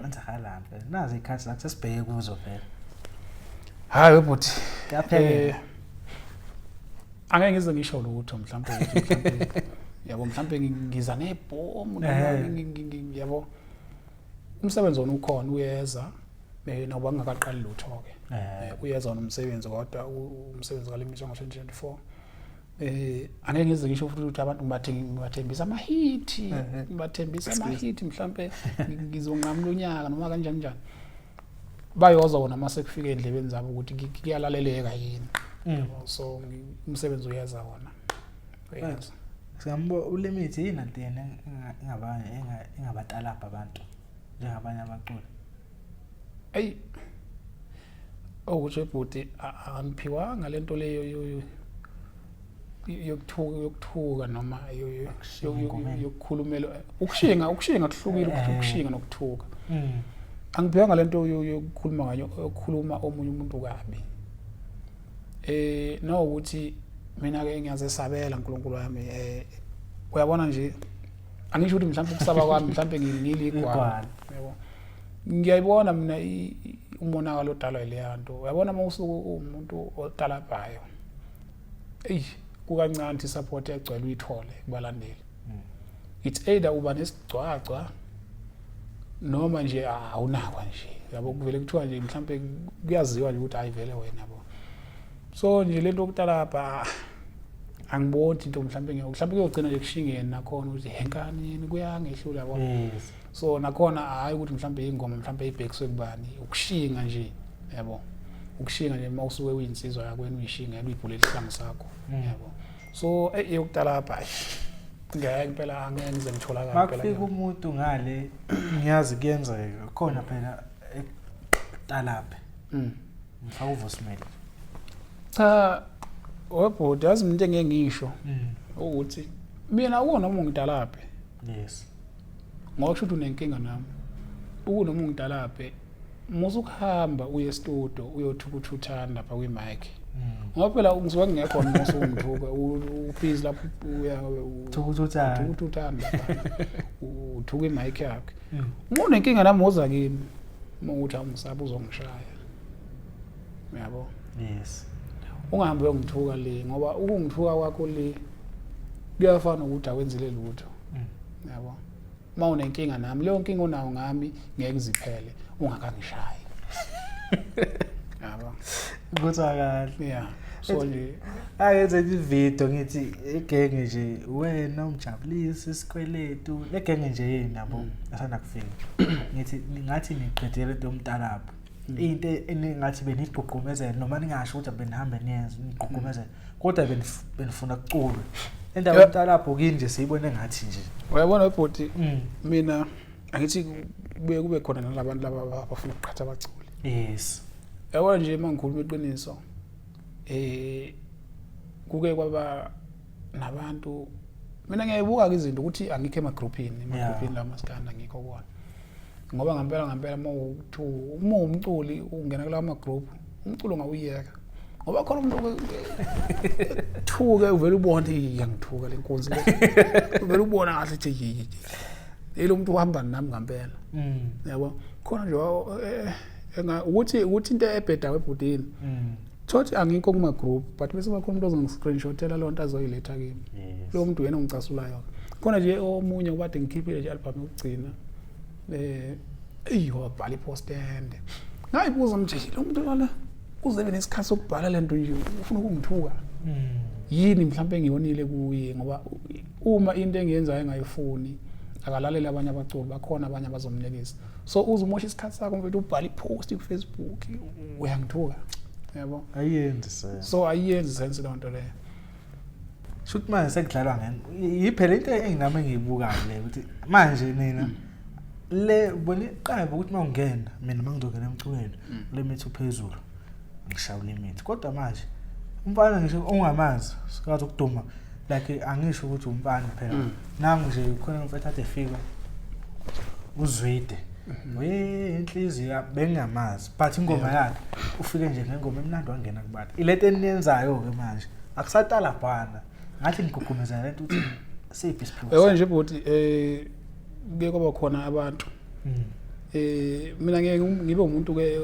wenza halala nazi ikhathi lakho sesibheke kuzo phela hayi but yaphela angeke ngize ngisho lutho mhlawumbe yabo mhlawumbe ngiza nebhomu yabo umsebenzi wona ukhona uyeza noba ngakaqali lutho ke uyeza nomsebenzi kodwa umsebenzi kalemiswa ngo2024 angeke ngize ngisho futhi ukuthi abantu ngibathembisa amahithi mhlawumbe ngizonqamla unyaka noma kanjani njani bayoza wona mase kufika endlebeni zabo ukuthi kuyalaleleka yini so umsebenzi uyeza wona uyenza Sigambo ulimit yini anti yena engabatalapha abantu njengabanye abaculi. Ey ukuthi bhuti angiphiwanga lento leyo yokuthuka noma yokukhulumela ukushinga kuhlukile ukushinga nokuthuka. Angiphiwanga lento yokukhuluma ngayo ukukhuluma omunye umuntu kabi. No ukuthi mina ke ngiyazesabela uNkulunkulu wami uyabona nje angisho ukuthi mhlawumbe ukusaba kwami mhlawumbe ngiligwana yabo ngiyayibona mina umonakalo odalwa ileyanto uyabona mawusuku umuntu otalaphayo kukancane support egcwele uyithole kubalandeli it's either uba nesigcwagcwa noma nje awunakwa nje yabo kuvele kuthiwa nje mhlawumbe kuyaziwa nje ukuthi ayivele wena yabo so nje lento okutalapha angiboni into mhlawumbe kuyogcina nje kushingene nakhona ukuthi henkani kuyangehlula yabo so nakhona hayi ukuthi mhlambe ingoma mhlambe ibhekiswe kubani ukushinga nje yabo ukushinga nje mawusuke uyinsizwa yakweni uyishinga uyibhulela isihlangu sakho yabo so eyokudala lapha ngeke impela angeke ngize ngitholakala impela makufika umuntu ngale ngiyazi kuyenzeka khona phela etalaphe ngifaka uvoicemail cha webhodi yazi into engeke ngisho ukuthi mina ukona uma ngidalaphe yes ngoba kusho ukuthi unenkinga nami ukunoma ungidalaphe musukuhamba uye e-studio uyothukuthana lapha kwi-mic ngoba phela ngizwa ngekho musu ungithuka ubhizi lapho uya thukuthana uthuka i-mic yakhe unenkinga nami woza kimi ukuthi awungisabi uzongishaya yabo yes ungahambe uyongithuka le ngoba ukungithuka kwakho le kuyafana ukuthi awenzile lutho yabo uma unenkinga nami leyo nkinga onayo ngami ngeke ngiziphele ungakangishayi yabo kuthakahle yeah so nje ayenze ivideo ngithi egenge nje wena umjabulisi isikweletu legenge nje yini yabo asana kufika ngithi ngathi niqedele into yomntalapho into eningathi benigqugqumezela noma ningasho ukuthi benihamba niyenze nigqugqumezela kodwa benifuna kuculwe endawo yomntalapho kinje siyibone ngathi nje uyabona webhodi mina angithi kube khona nalabantu laba abafuna ukuqhatha abaculi yes yabona nje mangikhuluma iqiniso kuke kwaba nabantu mina ngiyayibuka izinto ukuthi angikho emagroupini lamaskanda ngikho kona ngoba ngempela uma umculi ungena kula magroup umculo ngawuyeka ngoba khona umuntu thuke uvela ubona iyangithuka lenkonzi uvela ubona kahle nje yilo umuntu uhamba nami ngempela yabo khona nje ukuthi into ebheda webhudini thothi angikho kuma group but bese bakhona umuntu ozongiscreenshotela lo nto azoyiletha kimi lo muntu yena ungicasulayo khona nje omunye ubade ngikhiphile nje album yokugcina wabhala iPostend ngayibuza manje lo muntu lana kuze benesikhathi sokubhala lento nje ufuna ukungithuka yini mhlawumbe ngiyonile kuye ngoba uma into engiyenzayo engayifuni akalalela abanye abaculi bakhona abanye abazomnikeza so uzumosha isikhathi sakho mfethu ubhala ipost ku Facebook uyangithuka yabo ayenzi sense so ayenzi sense lento leyo shoot manje sekudlalwa ngene yiphela into enginami engiyibukayo le ukuthi manje mina le bona iqaba ukuthi mawungena mina mangizongena emculweni limit uphezulu ngishaya limit kodwa manje umfana ngisho ongamazi sikathi ukuduma like angisho ukuthi umfana phela nangu nje khona mfethu athe fika uzwide inhliziyo bengamazi but ingoma yakhe ufike nje ngengoma emnandi wangena kubantu ilento eniyenzayo ke manje akusatala bhana ngathi ngigugumeza lento uthi siphi isiphuzo yebo nje but kuye kwaba khona abantu mina ngeke ngibe umuntu ke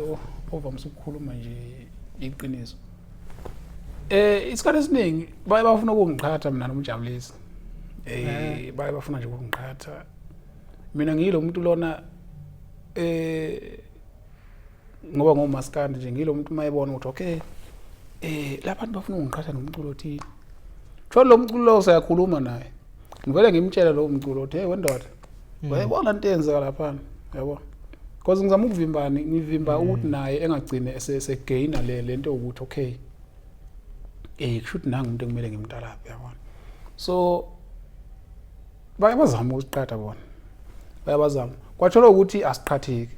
ovamisa ukukhuluma nje iqiniso isikhathi esiningi baye bafuna ukungiqhatha mina nomjabulisi baye bafuna nje ukungiqhatha mina ngiyilo umuntu lona ngoba ngomaskandi nje ngilo umuntu mayebona ukuthi okay labantu bafuna ukungiqhatha nomculo othile tho lo mculo lo usayakhuluma naye ngivele ngimtshela lo mculo uthi hey wendoda wayibona into eyenzeka lapha yabo because ngizama ukuvimbani ngivimba ukuthi naye engagcine esegaina lento ukuthi okay kushuthi nangu umuntu ekumele ngimtalaphe yabona so bayabazama ukuqhatha bona bayabazama kwatsho ukuthi asiqhatheki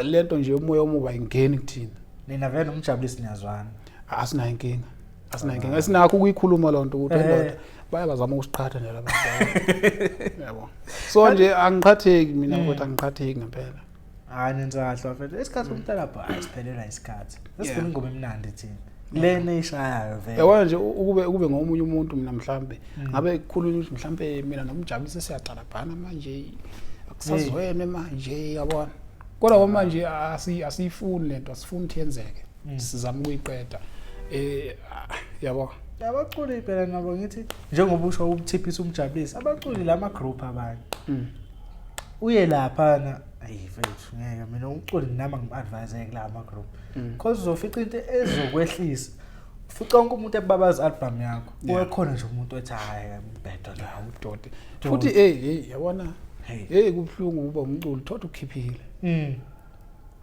lento nje umoya omuba ingeni kuthina nina vele umjabulisi niyazwana asinayo inkinga esinakho ukuyikhuluma lonto ukuthi ndoda bayabazama ukusiqhatha nje labantu yabo so nje angiqhatheki mina ukuthi angiqhatheki ngempela hayi nenza kahle mfethu isikhathi somntalapho ayisiphelela isikhathi sesifuna ingoma emnandi thina lena eyishayayo vele yabona nje ukube ngomunye umuntu mina mhlambe ngabe kukhulunywa ukuthi mhlambe mina nomjabulisi siyaqalabhana manje akusazwene manje yabona kodwa manje asifuni lento asifuni thiyenzeke sizama ukuyiqeda yabo abaculi phela ngabo ngithi njengoba usho ukuthiphisa umjabulisi abaculi lama group abanye uye lapha na ayifethu ngeke mina umculi nami ngimadvise kula ama group because uzofica into ezokwehlisa ufica wonke umuntu ebabaza album yakho uyekhona nje umuntu ethi hayi bedo la udoda futhi yabona hey kubhlungu uba umculo thothi ukhiphile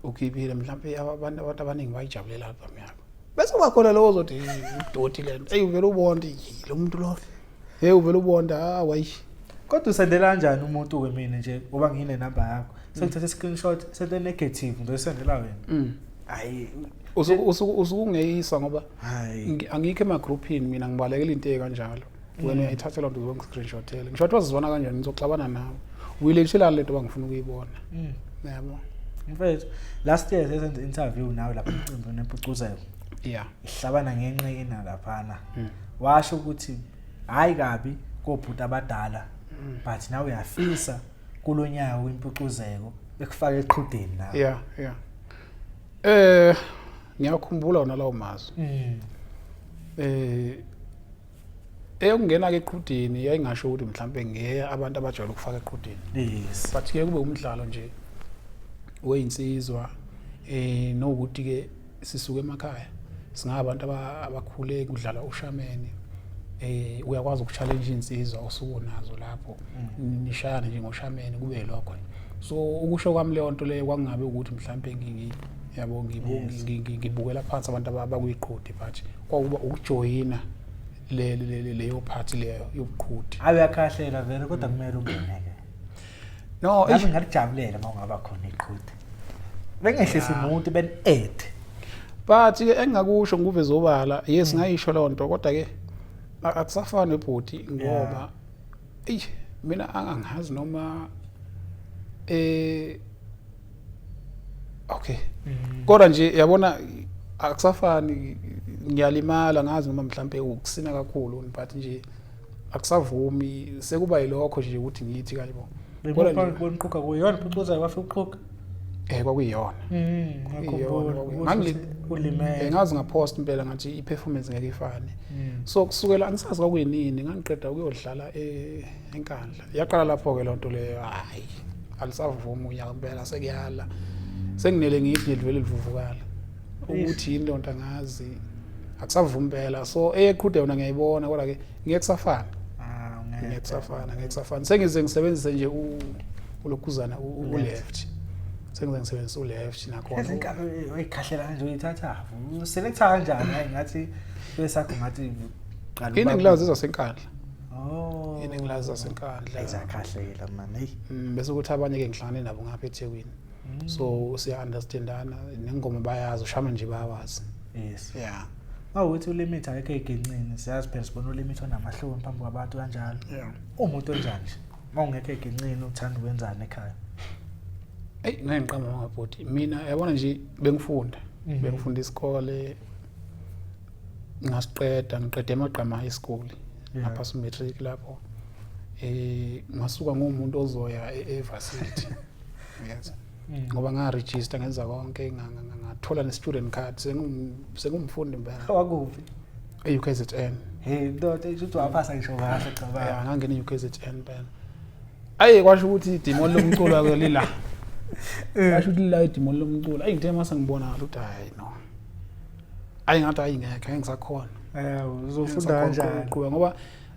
ukhiphile mhlawumbe abantu abaningi bayijabulela album yakho bese kwakhona lo ozothi udoti lento hey uvela ubonda lo muntu lo hey uvela ubonda wayishi kodwa usendela kanjani umuntu ke mina nje ngoba ngine number yakho sengithatha screenshot sente negative ngizosendela wena hayi usukungeyisa ngoba angikho emagroupini mina ngibalekela into ekanjalo wena uyayithatha lonto uzonge screenshotele ngisho wathi wazibona kanjani ngizoxabana nawe uyilethela lento bangifuna ukuyibona yabo mfethu last year sesenze interview nawe lapha emcimbini empucuzeko ihlabana ngenqina laphana washo ukuthi hayi kabi kobhuti abadala but nawe uyafisa kulonyaka wempucuzeko ekufaka eqhudeni nawe ngiyakhumbula wona lawo mazwi eyokungena ke eqhudeni yayingasho ukuthi mhlambe ngeya abantu abajwayele ukufaka eqhudeni yes but ke kube umdlalo nje weyinsizwa nokuthi ke sisuke emakhaya singabantu abakhule kudlala ushameni uyakwazi ukuchallenge insizwa osuku nazo lapho nishayana nje ngoshameni kube lokho so ukusho kwami leyo nto leyo kwakungabe ukuthi mhlambe yabo ngibukela phansi abantu abakuyiqhudi but kwakuba ukujoyina leyo party leyo yobuqhudi awuyakhahlela vele kodwa kumele ungeneke no ngajabulela mawungaba khona iqhudi bengehlisa umuntu ben-add but ke engingakusho nguvezobala yes ngayisho leyo nto kodwa ke akusafani nebhodi ngoba mina angazi noma okay kodwa nje yabona akusafani ngiyalimala ngazi noma mhlambe ukusina kakhulu but nje akusavumi sekuba yilokho nje ukuthi ngithi kayibo kodwa nje bonquka kuyona pucuza wafe uqhuka kwakuyiyona ulimele ngazi ngapost impela ngathi iperformance ngeke ifane so kusukela angisazi kwakuyinini ngangiqeda ukuyodlala enkandla yaqala lapho ke lonto leyo hayi alisavuma unyaka impela sekuyala senginele ngithi ngidlule livuvukala ukuthi into nto angazi akusavuma impela so eyeqhude yona ngiyayibona kodwa ke ngeke kusafana ngeke sengize ngisebenzise nje ulokhuzana uleft sengize ngisebenzise uleft nakhona ezinkabe oyikhahlela kanje uyithatha uselector kanjani hayi ngathi besakho ngathi qala iningilazi zasenkandla iningilazi zasenkandla ezakhahlela man hey bese ukuthi abanye ke ngihlangane nabo ngapha eThekwini so siya understandana nengoma bayazi ushama nje bayawazi yes awuthi ulimit akekho egencini siyazi phela sibona ulimit onamahloni phambi kwabantu kanjalo umuntu onjani nje mawungekho egencini uthanda ukwenzana ekhaya ngiqamba ngabhodi mina yabona nje bengifunda isikole ngiqede amagqama high school ngaphasa matric lapho ngasuka ngomuntu ozoya evarsity yes ngoba nga-register ngenza konke ngathola ne-student card sengumfundi impela wakuphi e-UKZN ndoda ishuthi waphasa ngisho kahle cabanga ngangena e-UKZN impela kwasho ukuthi idimoni lomculo ake lila kwasho ukuthi lila idimoni lomculo ngithe mase ngibona ukuthi hayi no ngathi ngeke ngisakhona uzofunda kanjani ngoba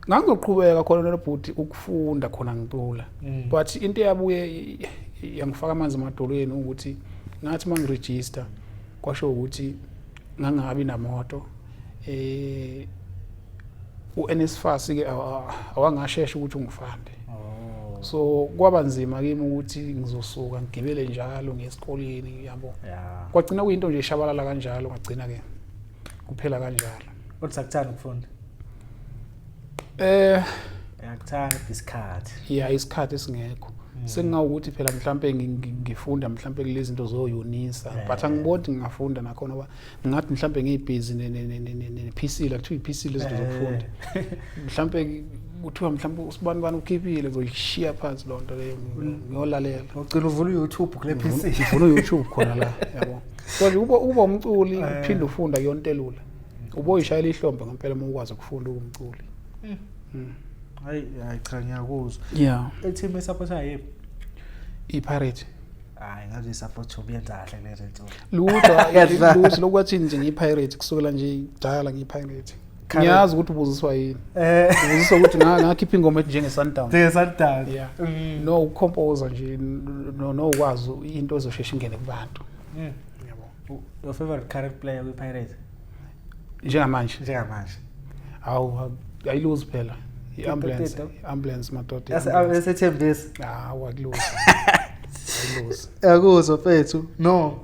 ngangizoqhubeka khona nebhuti ukufunda khona ngicula but into yabuye yangifaka amanzi emadolweni ukuthi ngathi mangiregister kwasho ukuthi ngangabi namoto uNSFAS ke awangashesha ukuthi ungifande so kwaba nzima kimi ukuthi ngizosuka ngigibele njalo ngesikoleni yabo kwagcina kuyinto nje eshabalala kanjalo ngagcina ke kuphela kanjalo kodwa sakuthanda ukufunda yakuthanda isikhathi isikhathi esingekho sengawukuthi phela mhlambe ngifunda mhlambe kulezi zinto zoyunisa but angibodi ngingafunda nakhona ngoba ngathi mhlambe ngiyibhizi ne PC la kuthiwa iPC lezinto zokufunda mhlambe kuthiwa mhlambe usibani ukhiphile ngizoyishiya phansi lonto leyo ngiyolalela ugcina uvula uYouTube kule PC uvula uYouTube khona la yabo so nje uba umculi uphinde ufunda yonke lula uboyishayela ihlombe ngempela uma ukwazi ukufunda umculi hayi cha ngiyakuzwa team esupporta yiphi iPirate hayi ngathi support uyenza kahle le zinto lutho lokwathi nje ngiyiPirate kusukela nje dala ngiyiPirate ngiyazi ukuthi ubuziswa yini ubuziswa ukuthi ngakhipha ingoma ethi njenge-Sundown Sundown yeah no ucomposer nje no ukwazi into ezoshesha ingene kubantu yabo your favorite current player kwi-Pirates njengamanje awu ayiluzi phela i-ambulance madoda yasethembisa awakuluzi akuzwa mfethu no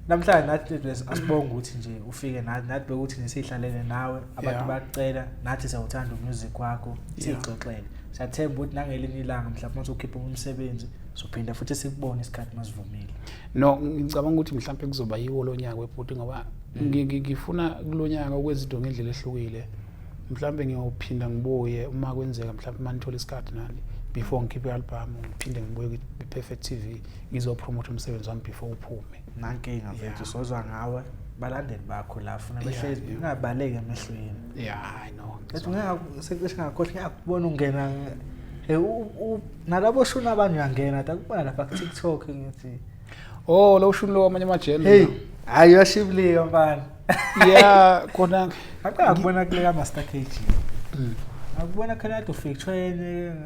namhlanje nathi asibonga ukuthi nje ufike nathi bekuthi nisihlalele nawe abantu bakucela nathi siyawuthanda umusic wakho sixoxele siyathemba ukuthi nangelinye ilanga mhlawumbe mase ukhipha umsebenzi sophinda futhi sikubone isikhathi masivumile no ngicabanga ukuthi mhlawumbe kuzoba yiwo lo nyaka webhuti ngoba ngifuna kulonyaka ukwezinto ngendlela ehlukile mhlawumbe ngiyophinda ngibuye uma kwenzeka mhlawumbe manithola isikhathi nani before ngikhiphe i-album ngiphinde ngibuye kwi-Perfect TV ngizopromote umsebenzi wami before uphume nankinga mfethu sozwa ngawe balandeli bakho la funa behlezi ungabaleke emehlweni I know ethi ngakhohle ngiyakubona ungena nalabo shuna abanye uyangena takubona lapha ku TikTok ngithi lo shuni lo amanye amajele hey hayi yashiblika mfana yeah khona akubona kule ka Master KG akubona khona ufike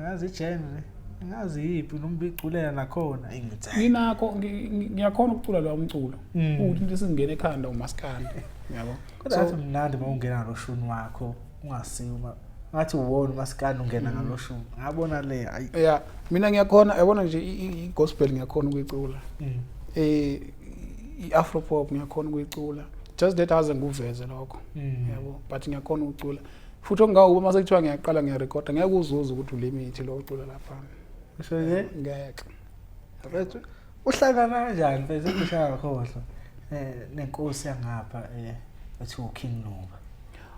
ngazi genre ngazi yipi nombiculela nakhona engithi nginakho ngiyakhona ukucula lo umculo ukuthi into esingena ekhanda umaskandi yabo kodwa athi mnandi mawungena ngalo shuni wakho ungasima ngathi uwona umaskandi ungena ngalo shuni ngabona le yeah mina ngiyakhona yabona nje i-gospel ngiyakhona ukuyicula i-afro pop ngiyakhona ukuyicula just that aze nguveze lokho yabo but ngiyakhona ukucula futhi ongawo uma sekuthiwa ngiyaqala ngiyarecorda ngeke uzuze ukuthi ulimit lo ucula lapha usho nje ngeke mfethu uhlangana kanjani mfethu ukushaya khohlo nenkosi yangapha ethi uKing Noba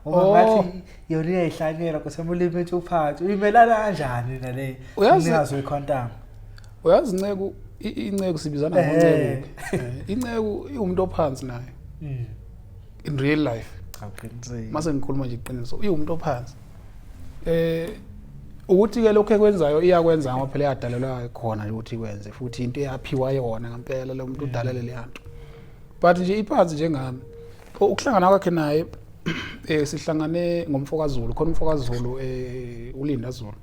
uma ngathi yona iyayihlanyela kusemulimi ethi uphathi uyimelana kanjani nale ningazo iquantum uyazi Ncegu Incegu sibizana ngoNcegu Incegu iumuntu ophansi naye in real life awuqinisile mase ngikhuluma nje iqiniso umuntu ophansi ukuthi ke lokho ekwenzayo iyakwenza ngoba phela yadalelwa khona ukuthi ikwenze futhi into eyaphiwa yona ngempela lo muntu udalele le yanto but nje iphansi njengami ukuhlangana kwakhe naye sihlangane ngomfokazulu khona umfokazulu uLinda Zulu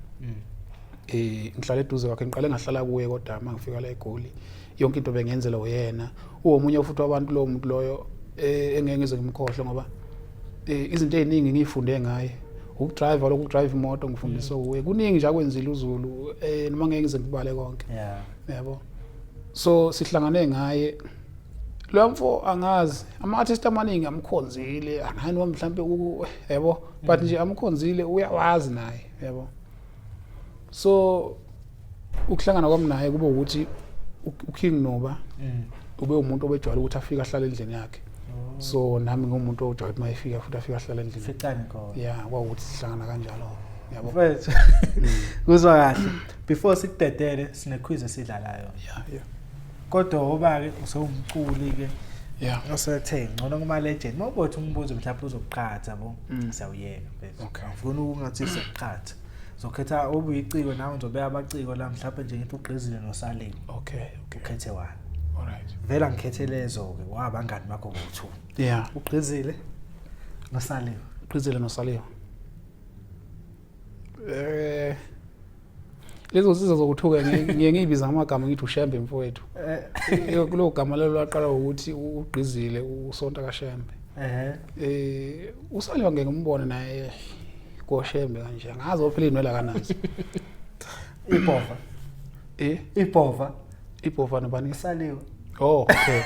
ngihlala eduze kwakhe ngiqale ngahlala kuye kodwa mangifika la eGoli yonke into bengenzela uyena uwomunye futhi wabantu lo muntu loyo engeke ngize ngimkhohle ngoba izinto eziningi ngifunde ngaye ukudrive lokudrive imoto ngifundiswa uwe kuningi nje akwenzile uZulu noma ngeke ngize ngibale konke yabo so sihlangane ngaye lo mfo angazi ama-artist amaningi amkhonzile angani wa mhlambe yabo but nje amkhonzile uyawazi naye yabo so ukuhlangana kwami naye kube ukuthi uKing Noba ube umuntu obejwayele ukuthi afike ahlale endlini yakhe so nami ngomuntu ojwayele mayifika futhi afika ahlale endlini ficane khona yeah kwawukuthi sihlangana kanjalo yabo mfethu kuzwa kahle before sikudedele sine quiz esidlalayo yeah kodwa oba ke usewumculi ke yeah osethe ngcono kuma legend mawubothi umbuzo mhlawumbe uzoqhatha bo siyawuyeka mfethu ngifuna ukungathi soqhatha zokhetha obuyiciko nawe uzobeka abaciko la mhlawumbe nje ngithi uGqizile noSalile okay ukhethe wani alright vela ngikhethele lezo ke wabangani bakho bo2 yeah uGqizile noSalile uGqizile noSalile lezo sizo zokuthuka ngiye ngibiza amagama ngithi uShembe mfowethu kulo gama lelo laqala ukuthi uGqizile uSonta kaShembe uSalile ngeke ngimbone naye koShembe kanje ngazi phela inwela kanazi ibhova nobani uSalile okay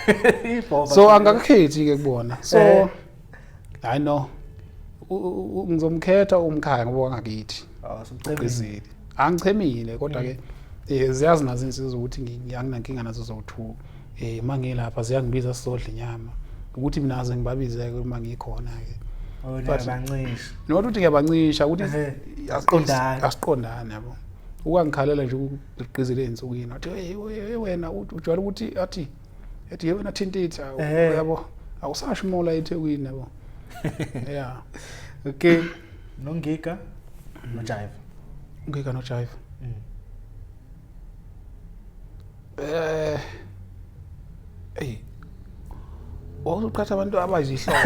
ibhova so angakakhethi ke kubona so I know ngizomkhetha umkhaya ngoba ngakithi uGqizile angichemile kodwa ke ziyazi nazo insizwa ukuthi ngiyanginankinga nazo zo2 mangilapha ziyangibiza sizodla inyama ukuthi mina aze ngibabize ke uma ngikhona ke bancisha nokuthi ukuthi ngiyabancisha ukuthi asiqondane yabo ukangikhalela nje uGqizile ensukwini athi wena ujwayele ukuthi athi wena thintitha yabo awusasho mola eThekwini yabo yeah okay noNgiga noJive Ngiga noJive wawuqhatha abantu abayizihlobo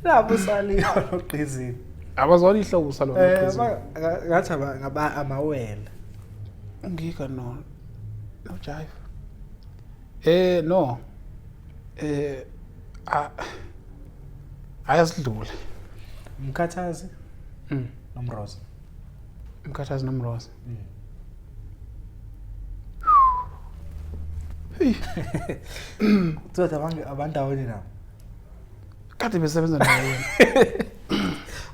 lapho saliyo noqhizini abazona ihlobo salona qhizi ngathi amawele ngika no jive no ayasidlule umkhathazi nomroza umkhathazi nomroza hey Tsotha abandawoni nabo kade besebenza naye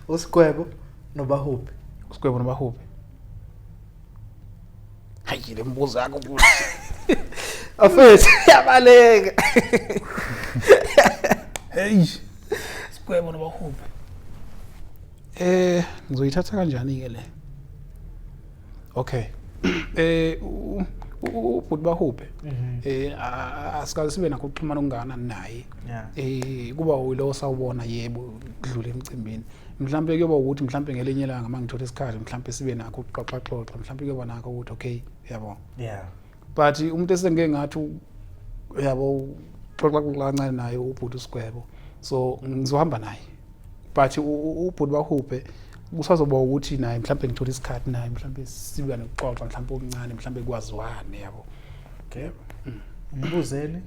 uSigwebo noBahuphi uSigwebo noBahuphi hayi le mbuzo yakho kuhle afethu yabaleka hey Sigwebo noBahuphi ngizoyithatha kanjani ke le okay ubhuti Bahuphi asikaze sibe nakho ukuxhumana okungana naye kuba uyilo sawubona yebo kudlula emcimbini mhlambe kuyoba ukuthi mhlambe ngelinye ilanga mangithola isikhathi mhlambe sibe nakho ukuxoxa mhlambe kuyoba nakho ukuthi okay yabo but umuntu esengeke ngathi yabo xoxa kancane naye ubhuti uSigwebo so ngizohamba naye but ubhuti Bahuphi kusazoba ukuthi naye mhlambe ngithola isikhathi naye mhlambe sibe nokuxoxa mhlambe okuncane mhlambe kwaziwane yabo okay umbuzeni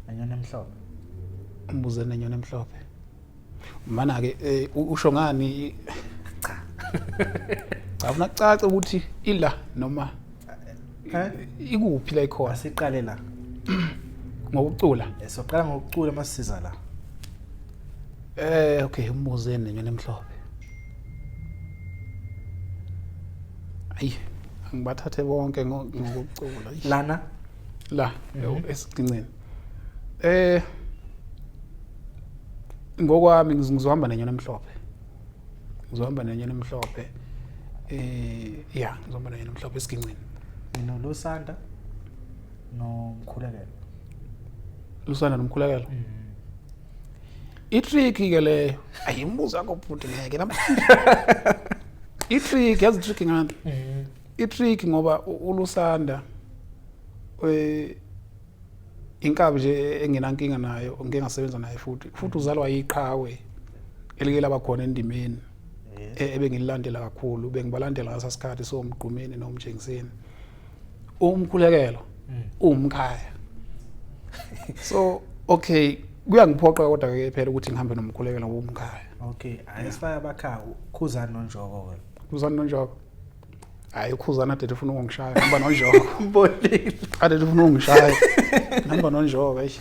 enyona emhlophe umbuzeni enyona emhlophe mana ke usho ngani cha awuna caca ukuthi ila noma ikuphi la ikhona siqale la ngokucula soqala ngokucula masisiza la okay umbuzeni enyona emhlophe ayi angibathathe bonke ngokucula lana la esigcinceni ngokwami ngizohamba nenyona emhlophe ngizohamba nenyona emhlophe ngizohamba nenyona emhlophe esigcinceni mina loSanda nomkhulekelo loSanda nomkhulekelo itricky ke leyo ayimbuzo yakho bhuti ngeke namhlanje itricky yazi tricky ngani itricky ngoba uLosanda inkabi nje engenankinga nayo ngeke ngasebenza naye futhi uzalwa yiqhawe elike labakhona endimeni ebengililandela kakhulu bengibalandela ngasasikhathi somgqumeni nomjengiseni umkhulekelo umkhaya so okay kuyangiphoqa kodwa ke phela ukuthi ngihambe nomkhulekelo womkhaya okay ayisifaya abakhaya ukhuzana noNjoko Khuzana noNjoko hayi ukhuzana ade ufuna ukungishaya ngihamba noNjoko mbonile ade ufuna ukungishaya ngihamba noNjoko eish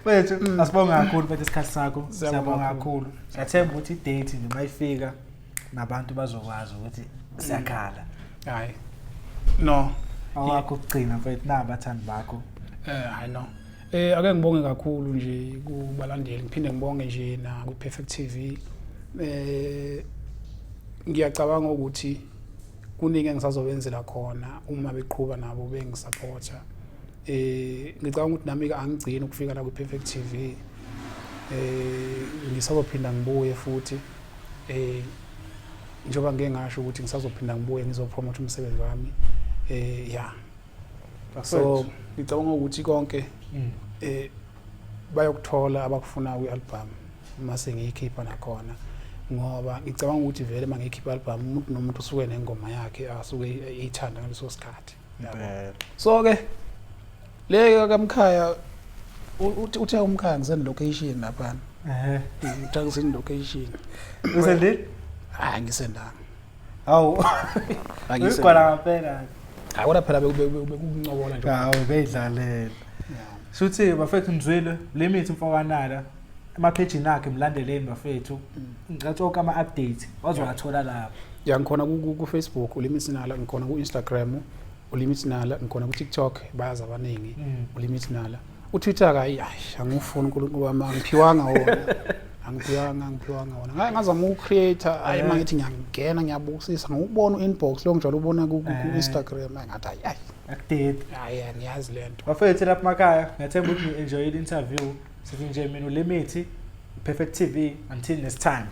Mfethu asibonga kakhulu mfethu isikhathi sakho siyabonga kakhulu siyathemba ukuthi idate nje mayifika nabantu bazokwazi ukuthi siyakhala hayi no awakho ukugcina mfethu nabathandi bakho I know ake ngibonge kakhulu nje kubalandeli ngiphinde ngibonge nje na ku Perfect TV ngiyacabanga ukuthi kuningi engisazobenzela khona uma beqhubha nabo bengisupporta ngicabanga ukuthi nami angigcina ukufika la ku Perfect TV ngisazophinda ngibuye futhi njengoba ngeke ngasho ukuthi ngisazophinda ngibuye ngizopromote umsebenzi wami so ngicabanga ukuthi konke bayokuthola abakufuna kwi-album mase ngiyikhipha nakhona ngoba ngicabanga ukuthi vele mangiyikhipha i-album umuntu nomuntu usuke nengoma yakhe asuke eyithanda ngaleso sikhathi so ke le kaMkhaya uthe uMkhaya ngisene location lapha ngithakusini location usendile hayi ngisendanga awu ngikwala ngaphela hayi kodwa phela bekuncokola nje hawu beyidlalela Suthi bafethu ngizwile limit mfokanala amapage nakhe emlandeleni bafethu ngicathoka ama update wazowathola lapha ngikhona ku Facebook ulimit nala ngikhona ku Instagram ulimit nala ngikhona ku TikTok bayazi abaningi ulimit nala uTwitter hayi angifuni uNkulunkulu wami angiphiwanga wona angiphiwanga wona ngazama ukcreator ayi mangithi ngiyangena ngiyabukisisa ngokubona inbox lo njalo ubona ku Instagram ngathi hayi akudede hayi ngiyazi lento bafethu lapha emakhaya ngiyathemba ukuthi enjoy the interview sithi nje mina uLimit Perfect TV until next time